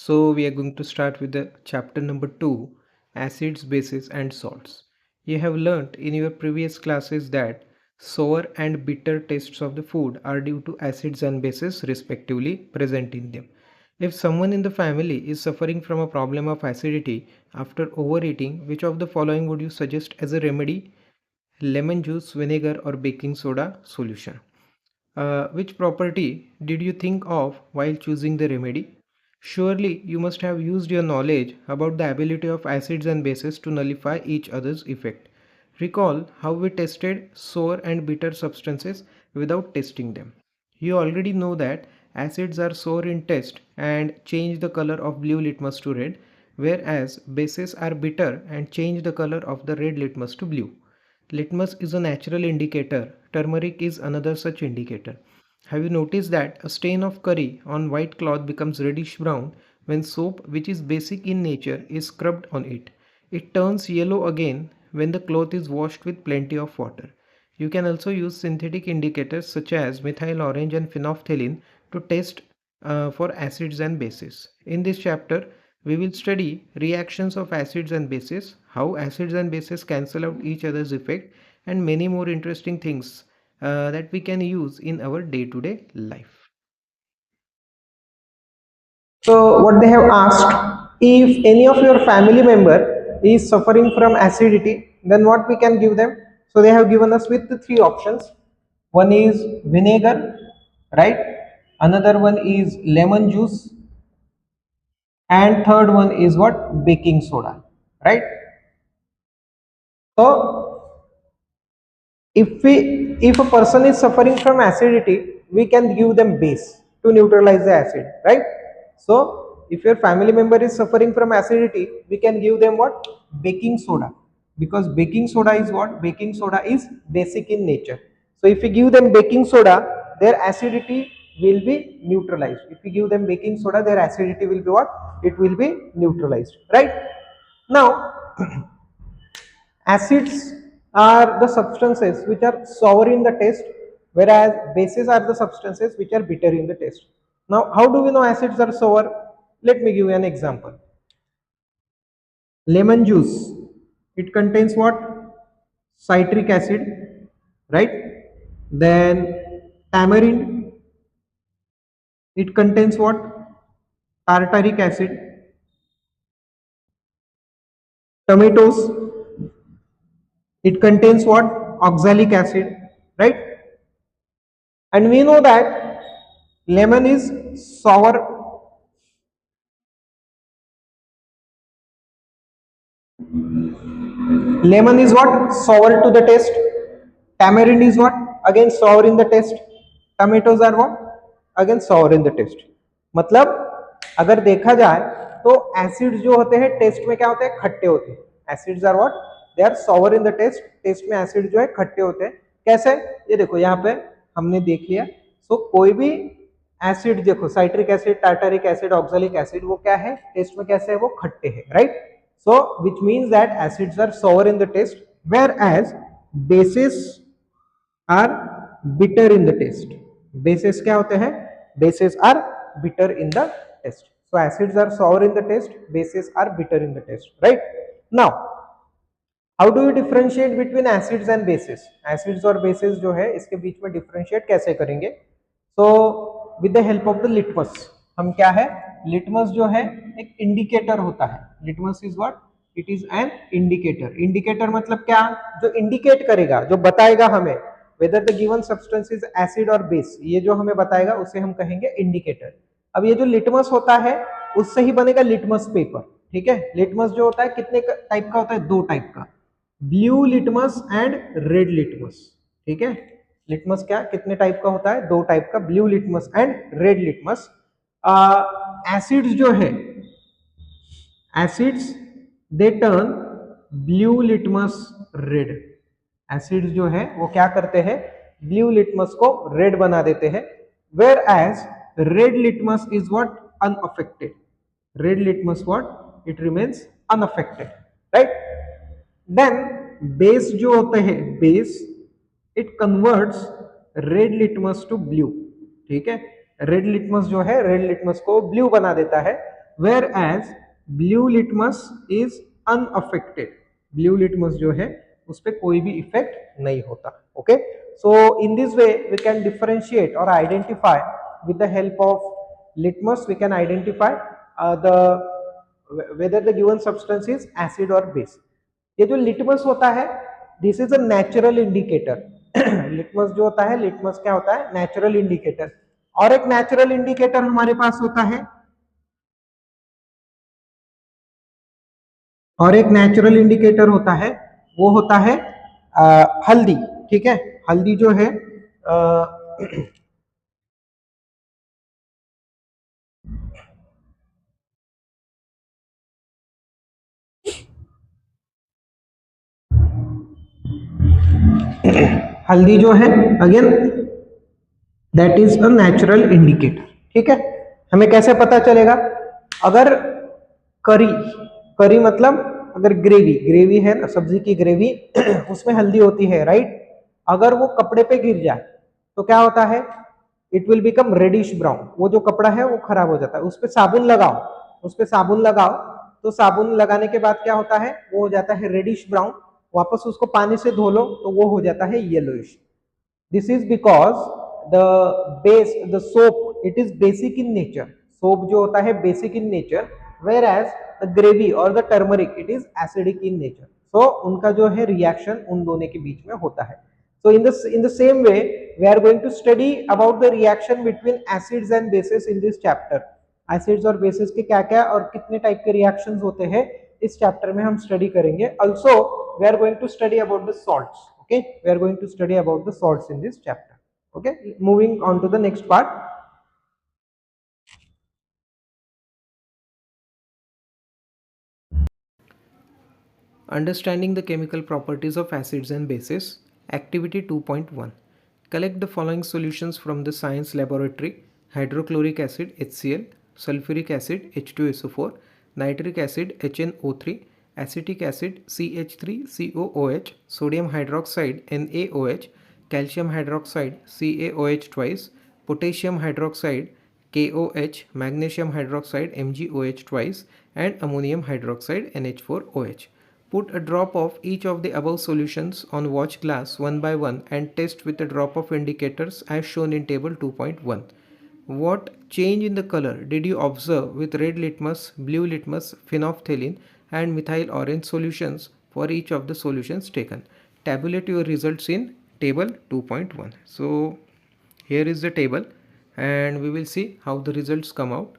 So we are going to start with the chapter number 2, acids, bases and salts. You have learnt in your previous classes that sour and bitter tastes of the food are due to acids and bases respectively present in them. If someone in the family is suffering from a problem of acidity after overeating, which of the following would you suggest as a remedy? Lemon juice, vinegar or baking soda solution. Which property did you think of while choosing the remedy? Surely you must have used your knowledge about the ability of acids and bases to nullify each other's effect. Recall how we tested sour and bitter substances without testing them. You already know that acids are sour in taste and change the color of blue litmus to red, whereas bases are bitter and change the color of the red litmus to blue. Litmus is a natural indicator. Turmeric is another such indicator. Have you noticed that a stain of curry on white cloth becomes reddish brown when soap, which is basic in nature, is scrubbed on it? It turns yellow again when the cloth is washed with plenty of water. You can also use synthetic indicators such as methyl orange and phenolphthalein to test for acids and bases. In this chapter, we will study reactions of acids and bases, how acids and bases cancel out each other's effect, and many more interesting things that we can use in our day-to-day life. So what they have asked, if any of your family member is suffering from acidity, then what we can give them? So they have given us with the three options. One is vinegar, right? Another one is lemon juice, and third one is what? Baking soda, right? So if a person is suffering from acidity, we can give them base to neutralize the acid, right? So if your family member is suffering from acidity, we can give them what? Baking soda, because baking soda is what? Baking soda is basic in nature. So if we give them baking soda, their acidity will be neutralized. If we give them baking soda, their acidity will be what? It will be neutralized, right? Now acids are the substances which are sour in the taste, whereas bases are the substances which are bitter in the taste. Now, how do we know acids are sour? Let me give you an example. Lemon juice, it contains what? Citric acid, right? Then tamarind, it contains what? Tartaric acid. Tomatoes, it contains what? Oxalic acid, right? And we know that lemon is sour. Lemon is what? Sour to the taste. Tamarind is what? Again sour in the taste. Tomatoes are what? Again sour in the taste. मतलब अगर देखा जाए तो acids जो होते हैं test में क्या होते हैं? खट्टे होते हैं. Acids are what? They are sour in the taste. Taste में एसिड जो है खट्टे होते हैं. कैसे? ये देखो यहाँ पे हमने देख लिया. सो कोई भी एसिड देखो, citric acid, tartaric acid, oxalic acid, वो क्या है? टेस्ट में कैसे है? वो खट्टे हैं, right? So which means that acids are sour in the taste, whereas bases are bitter in the taste. Bases क्या होते हैं? Bases are bitter in the taste. So acids are sour in the taste, bases are bitter in the taste, right? Now how do you differentiate between acids and bases? Acids और bases जो है इसके बीच में differentiate कैसे करेंगे? So with the help of the litmus, हम क्या है? Litmus जो है एक indicator होता है. Litmus is what? It is an indicator. Indicator मतलब क्या? जो indicate करेगा, जो बताएगा हमें whether the given substance is acid or base, ये जो हमें बताएगा उसे हम कहेंगे indicator. अब ये जो litmus होता है उससे ही बनेगा litmus paper. ठीक है? Litmus जो होता है कितने टाइप का होता है? दो टाइप का, blue litmus and red litmus. ठीक है? लिटमस क्या कितने टाइप का होता है? दो टाइप का, blue litmus and red litmus. Acids जो है, acids they turn blue litmus red. Acids जो है वो क्या करते हैं? ब्लू लिटमस को रेड बना देते हैं, whereas red litmus is what? Unaffected. Red litmus what? It remains unaffected, right? Then base जो होते हैं, base it converts red litmus to blue. ठीक है? रेड लिटमस जो है, रेड लिटमस को ब्लू बना देता है, whereas blue litmus is unaffected, blue litmus जो है उस पर कोई भी इफेक्ट नहीं होता. Okay, so in this way we can differentiate और identify with the help of litmus we can identify the whether the given substance is acid or base. ये जो लिटमस होता है this is a natural indicator. Litmus जो होता है, litmus क्या होता है, नेचुरल इंडिकेटर. और एक नेचुरल इंडिकेटर हमारे पास होता है, और एक नेचुरल इंडिकेटर होता है, वो होता है हल्दी. ठीक है, हल्दी जो है हल्दी जो है again that is a natural indicator. ठीक है, हमें कैसे पता चलेगा, अगर करी, करी मतलब अगर ग्रेवी, ग्रेवी है ना, सब्जी की ग्रेवी उसमें हल्दी होती है, राइट. अगर वो कपड़े पे गिर जाए तो क्या होता है, it will become reddish brown. वो जो कपड़ा है वो खराब हो जाता है. उस पर साबुन लगाओ, उस पर साबुन लगाओ, तो साबुन लगाने के बाद क्या होता है, वो हो जाता है रेडिश ब्राउन. वापस उसको पानी से धो लो तो वो हो जाता है yellowish. This is because the soap it is basic in nature. Soap जो होता है basic in nature, whereas the gravy or the turmeric it is acidic in nature. So उनका जो है reaction उन दोनों के बीच में होता है. So in the same way we are going to study about the reaction between acids and bases in this chapter. Acids और bases के क्या क्या और कितने टाइप के reactions होते हैं इस चैप्टर में हम स्टडी करेंगे. Also we are going to study about the salts. Okay, we are going to study about the salts in this chapter. Okay, moving on to the next part. Understanding the chemical properties of acids and bases. Activity 2.1. Collect the following solutions from the science laboratory: hydrochloric acid HCl, sulfuric acid H2SO4, nitric acid HNO3, acetic acid CH3COOH, sodium hydroxide NaOH, calcium hydroxide CaOH twice, potassium hydroxide KOH, magnesium hydroxide MgOH twice, and ammonium hydroxide NH4OH. Put a drop of each of the above solutions on watch glass one by one and test with a drop of indicators as shown in table 2.1. What change in the color did you observe with red litmus, blue litmus, phenolphthalein and methyl orange solutions for each of the solutions taken? Tabulate your results in table 2.1. So here is the table and we will see how the results come out.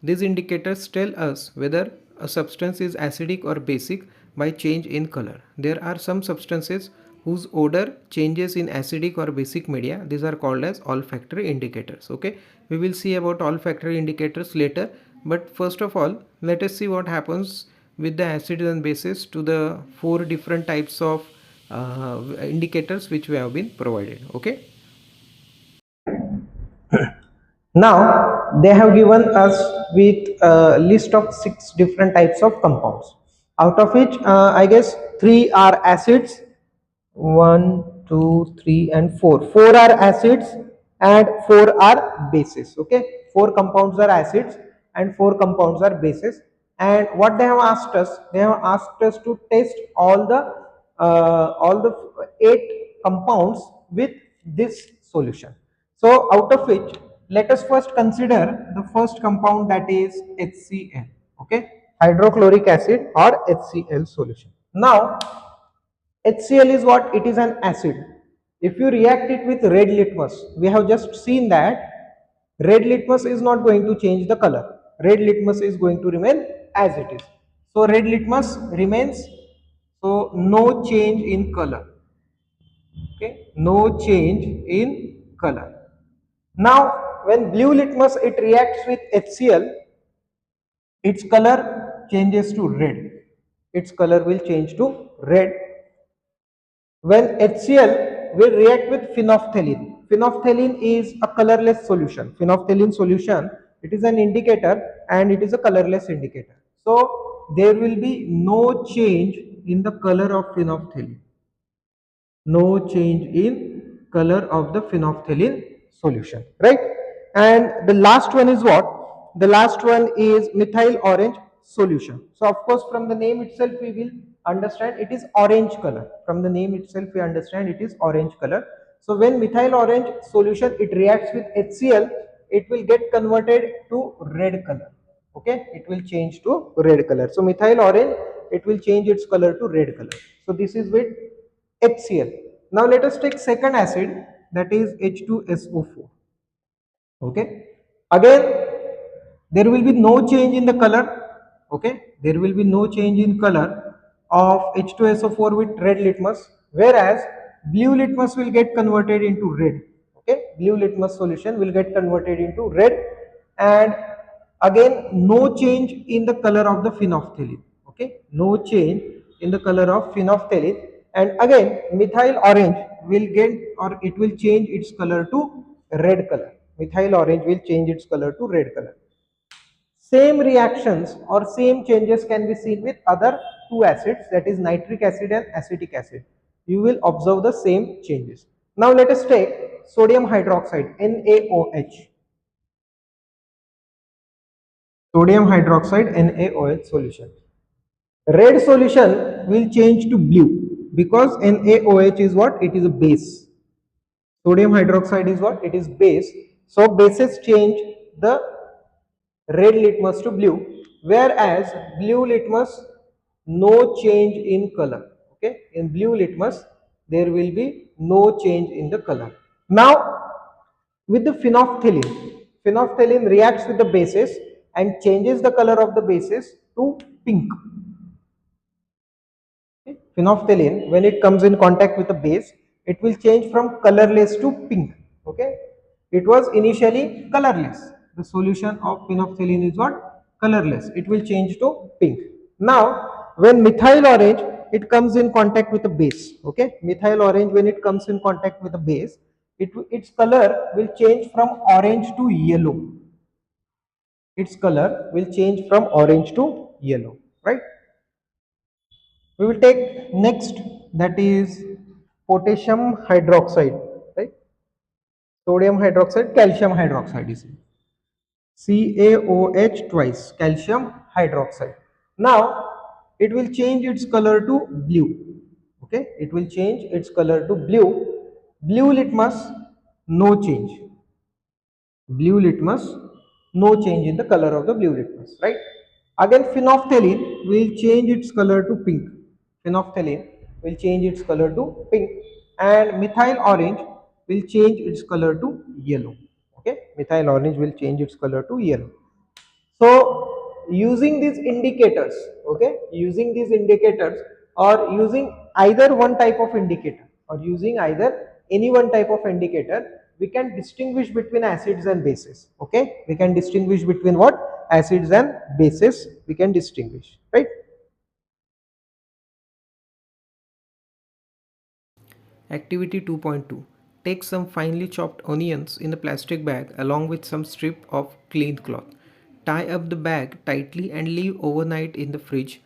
These indicators tell us whether a substance is acidic or basic by change in color. There are some substances whose odor changes in acidic or basic media. These are called as olfactory indicators. Okay, we will see about olfactory indicators later, but first of all let us see what happens with the acids and bases to the four different types of indicators which we have been provided. Okay. Now they have given us with a list of 6 different types of compounds, out of which I guess 3 are acids, 1, 2, 3 and 4. 4 are acids and 4 are bases. Okay, 4 compounds are acids and 4 compounds are bases. And what they have asked us, they have asked us to test all the 8 compounds with this solution. So out of which let us first consider the first compound, that is HCl. Okay, hydrochloric acid or HCl solution. Now HCl is what? It is an acid. If you react it with red litmus, we have just seen that red litmus is not going to change the color. Red litmus is going to remain as it is. So red litmus remains. So no change in color. Okay, no change in color. Now when blue litmus it reacts with HCl, its color changes to red. Its color will change to red. When HCl will react with phenolphthalein. Phenolphthalein is a colorless solution. Phenolphthalein solution, it is an indicator and it is a colorless indicator. So there will be no change in the color of phenolphthalein. No change in color of the phenolphthalein solution, right? And the last one is what? The last one is methyl orange solution. So of course from the name itself we will understand it is orange color. From the name itself we understand it is orange color. So when methyl orange solution it reacts with HCl, it will get converted to red color. Okay, it will change to red color. So methyl orange, it will change its color to red color. So this is with HCl. Now let us take second acid, that is H2SO4. Okay, again there will be no change in the color. Okay, there will be no change in color of H2SO4 with red litmus, whereas blue litmus will get converted into red. Okay, blue litmus solution will get converted into red. And again no change in the color of the phenolphthalein. Okay, no change in the color of phenolphthalein. And again methyl orange will get, or it will change its color to red color. Methyl orange will change its color to red color. Same reactions or same changes can be seen with other two acids, that is nitric acid and acetic acid. You will observe the same changes. Now let us take sodium hydroxide, NaOH. Sodium hydroxide, NaOH solution. Red solution will change to blue because NaOH is what? It is a base. Sodium hydroxide is what? It is base. So bases change the red litmus to blue, whereas blue litmus no change in color. Okay, in blue litmus there will be no change in the color. Now with the phenolphthalein reacts with the bases and changes the color of the bases to pink. Okay, phenolphthalein when it comes in contact with the base, it will change from colorless to pink. Okay, it was initially colorless. The solution of phenolphthalein is what? Colorless. It will change to pink. Now when methyl orange it comes in contact with the base. Okay, methyl orange when it comes in contact with the base, its color will change from orange to yellow. Its color will change from orange to yellow, right? We will take next, that is potassium hydroxide, right? Sodium hydroxide, calcium hydroxide is CaOH twice, calcium hydroxide. Now it will change its color to blue. Okay, it will change its color to blue. Blue litmus, no change. Blue litmus, no change in the color of the blue litmus, right? Again phenolphthalein will change its color to pink. Phenolphthalein will change its color to pink. And methyl orange will change its color to yellow. Okay, methyl orange will change its color to yellow. So using these indicators, okay, using these indicators, or using either one type of indicator, or using either any one type of indicator, we can distinguish between acids and bases. Okay, we can distinguish between what? Acids and bases we can distinguish, right? Activity 2.2. Take some finely chopped onions in a plastic bag along with some strip of clean cloth. Tie up the bag tightly and leave overnight in the fridge.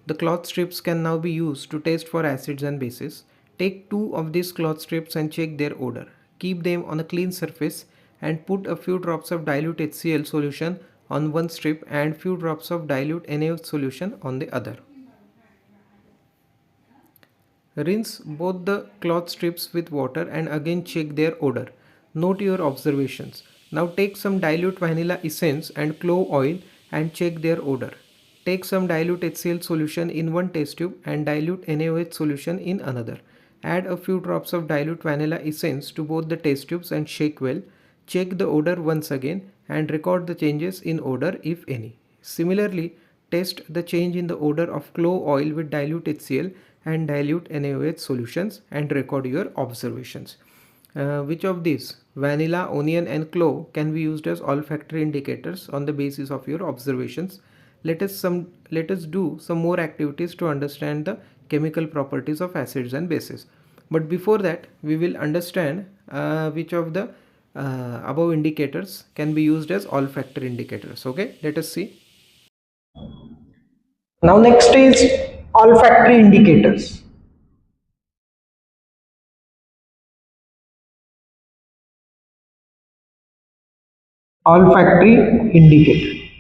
The cloth strips can now be used to taste for acids and bases. Take two of these cloth strips and check their odor. Keep them on a clean surface and put a few drops of dilute HCl solution on one strip and few drops of dilute NaOH solution on the other. Rinse both the cloth strips with water and again check their odor. Note your observations. Now take some dilute vanilla essence and clove oil and check their odor. Take some dilute HCl solution in one test tube and dilute NaOH solution in another. Add a few drops of dilute vanilla essence to both the test tubes and shake well. Check the odor once again and record the changes in odor if any. Similarly, test the change in the odor of clove oil with dilute HCl and dilute NaOH solutions and record your observations. Which of these, vanilla, onion and clove, can be used as olfactory indicators on the basis of your observations? Let us do some more activities to understand the chemical properties of acids and bases. But before that, we will understand which of the above indicators can be used as olfactory indicators. Okay, let us see. Now next is olfactory indicators. Olfactory indicator.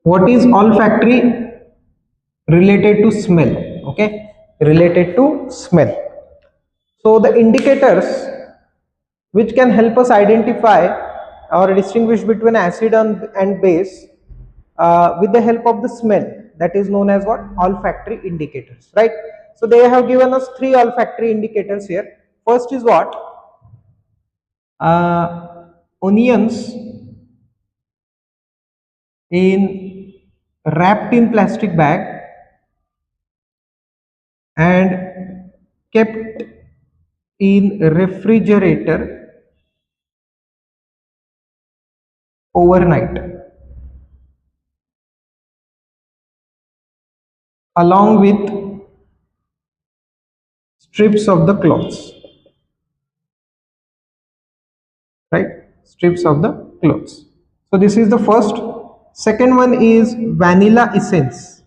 What is olfactory? Related to smell. Okay, related to smell. So the indicators which can help us identify or distinguish between acid and base with the help of the smell, that is known as what? Olfactory indicators, right? So they have given us three olfactory indicators here. First is what? Onions in wrapped in plastic bag and kept in refrigerator overnight along with strips of the cloths, right? Strips of the cloths. So this is the first. Second one is vanilla essence.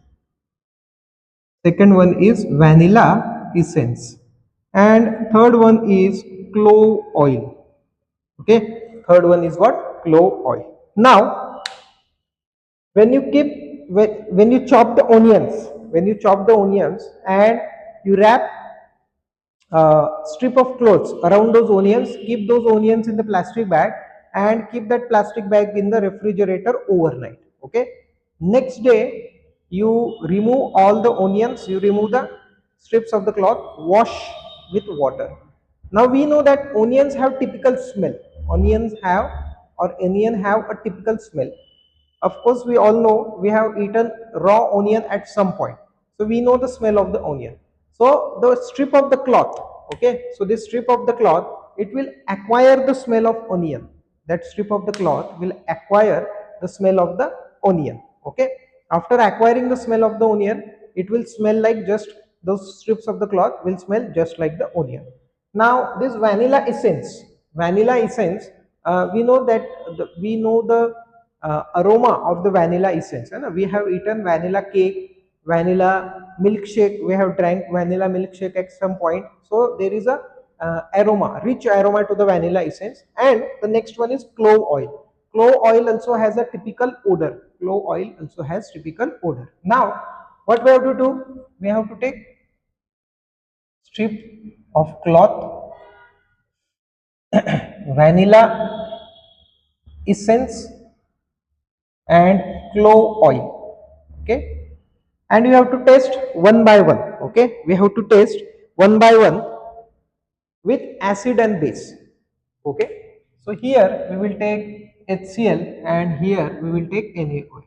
Second one is vanilla essence. And third one is clove oil. Okay, third one is what? Clove oil. Now when you keep when you chop the onions, and you wrap strip of clothes around those onions, keep those onions in the plastic bag and keep that plastic bag in the refrigerator overnight. Okay, next day you remove all the onions, you remove the strips of the cloth, wash with water. Now we know that onions have typical smell. onions have Onion have a typical smell. Of course, we all know we have eaten raw onion at some point. So we know the smell of the onion. So the strip of the cloth, okay, so this strip of the cloth, it will acquire the smell of onion. That strip of the cloth will acquire the smell of the onion. Okay. After acquiring the smell of the onion, it will smell like just those strips of the cloth will smell just like the onion. Now this vanilla essence, we know that we know the aroma of the vanilla essence. And we have eaten vanilla cake, vanilla milkshake. We have drank vanilla milkshake at some point. So there is a aroma, rich aroma to the vanilla essence. And the next one is clove oil. Clove oil also has a typical odor. Clove oil also has typical odor. Now, what we have to do? We have to take strip of cloth, vanilla essence and clove oil. Okay, and you have to test one by one. Okay, we have to test one by one with acid and base. Okay, so here we will take HCl and here we will take NaOH.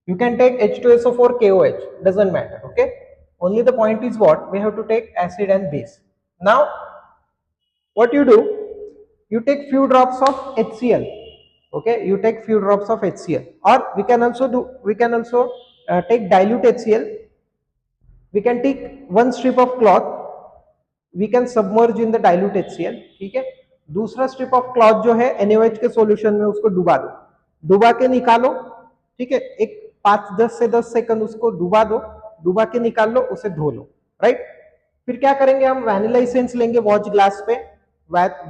You can take H2SO4 KOH, doesn't matter. Okay, only the point is what? We have to take acid and base. Now what you do, you take few drops of HCl. Okay, you take few drops of HCl, or we can also take dilute HCl. We can take one strip of cloth, we can submerge in the dilute HCl. ठीक है, दूसरा strip of cloth जो है NaOH के solution में उसको डुबा दो, डुबा के निकालो. ठीक है, एक 5-10 से 10 सेकंड उसको डुबा दो, डुबा के निकाल लो, उसे धो लो. राइट, फिर क्या करेंगे, हम वैनिला एसेंस लेंगे वॉच ग्लास पे,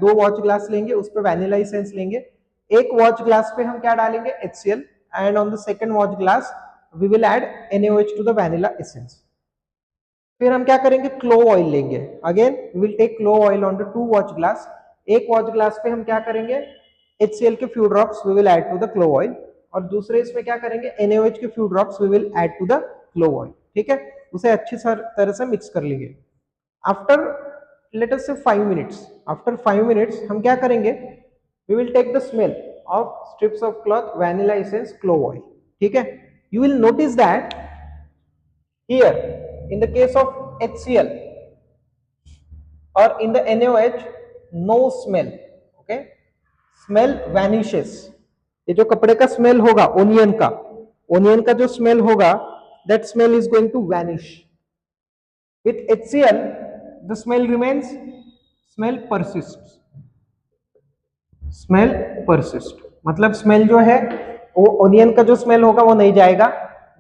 2 वॉच ग्लास लेंगे, उस पे वैनिला एसेंस लेंगे. एक वॉच ग्लास पे हम क्या डालेंगे? HCl, and on the second watch glass we will add NaOH to the vanilla essence. फिर हम क्या करेंगे? क्लोव ऑयल लेंगे. Again we will take clove oil on the 2 watch glass. एक वॉच ग्लास पे हम क्या करेंगे? HCl के few drops we will add to the clove oil, और दूसरे इसमें क्या करेंगे? NaOH के few drops we will add to the clove oil. ठीक है, उसे अच्छी तरह से मिक्स कर लेंगे. आफ्टर लेट अस से 5 मिनट्स, आफ्टर 5 मिनट्स हम क्या करेंगे? We will take the smell of strips of cloth, vanilla essence, clove oil. ठीक है, you will notice that here in the case of HCl or in the NaOH, no smell. Okay, smell vanishes. ये जो कपड़े का smell होगा, onion का जो smell होगा, that smell is going to vanish. With HCl the smell remains, smell persists. Smell persist, मतलब smell जो है वो ओनियन का जो स्मेल होगा वो नहीं जाएगा.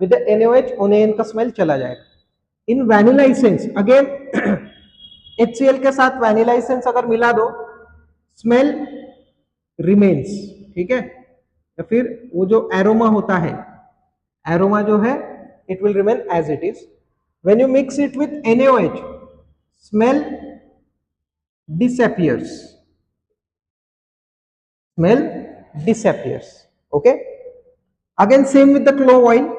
विद NaOH ओनियन का स्मेल चला जाएगा. इन वैनिला एसेंस अगेन HCl के साथ वैनिला एसेंस अगर मिला दो, स्मेल रिमेन्स. ठीक है, या फिर वो जो एरोमा होता है aroma जो है it will remain as it is. When you mix it with NaOH, smell disappears. Smell disappears. Okay. Again, same with the clove oil.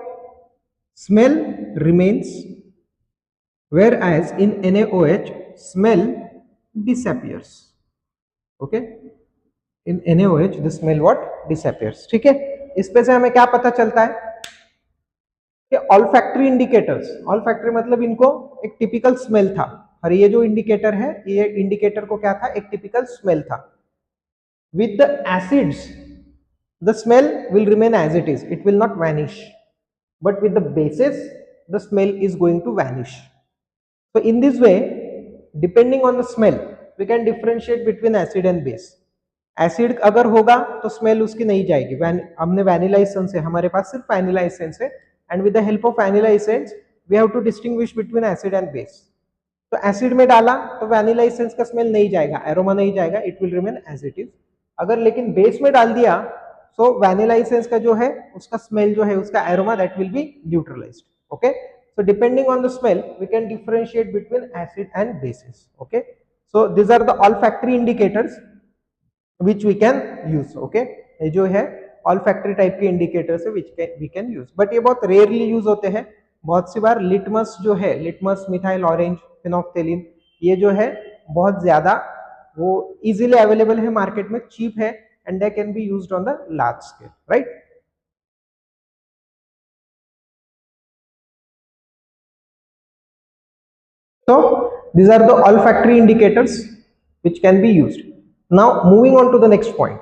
Smell remains, whereas in NaOH, smell disappears. Okay. In NaOH, the smell what disappears. ठीक है. इस पे से हमें क्या पता चलता है कि ऑल्फैक्टरी इंडिकेटर्स, ऑल्फैक्टरी मतलब इनको एक टिपिकल स्मेल था, और ये जो इंडिकेटर है, ये इंडिकेटर को क्या था, एक टिपिकल स्मेल था. With the acids, the smell will remain as it is, it will not vanish, but with the bases the smell is going to vanish. So in this way, depending on the smell, we can differentiate between acid and base. Acid अगर होगा तो smell उसकी नहीं जाएगी. हमने vanilla essence है, हमारे पास सिर्फ वैनिला एसेंस है, and with the help of vanilla essence we have to distinguish between acid and base. तो एसिड में डाला तो वैनिला एसेंस का स्मेल नहीं जाएगा, एरोमा नहीं जाएगा, it will remain as it is. अगर लेकिन बेस में डाल दिया सो वैनिला एसेंस का जो है उसका स्मेल जो है, उसका aroma that will be neutralised. Okay. So depending on the smell, we can differentiate between acid and bases. Okay. So these are the olfactory indicators which we can use. Okay. ये जो है olfactory type के indicators है which we can use. But ये बहुत rarely use होते हैं. बहुत सी बार लिटमस जो है, लिटमस मिथाइल ऑरेंज फिनोफ्थेलिन, ये जो है बहुत ज्यादा वो इजीली अवेलेबल है मार्केट में, चीप है, and they can be used on the large scale. Right. So these are the olfactory indicators which can be used. Now moving on to the next point.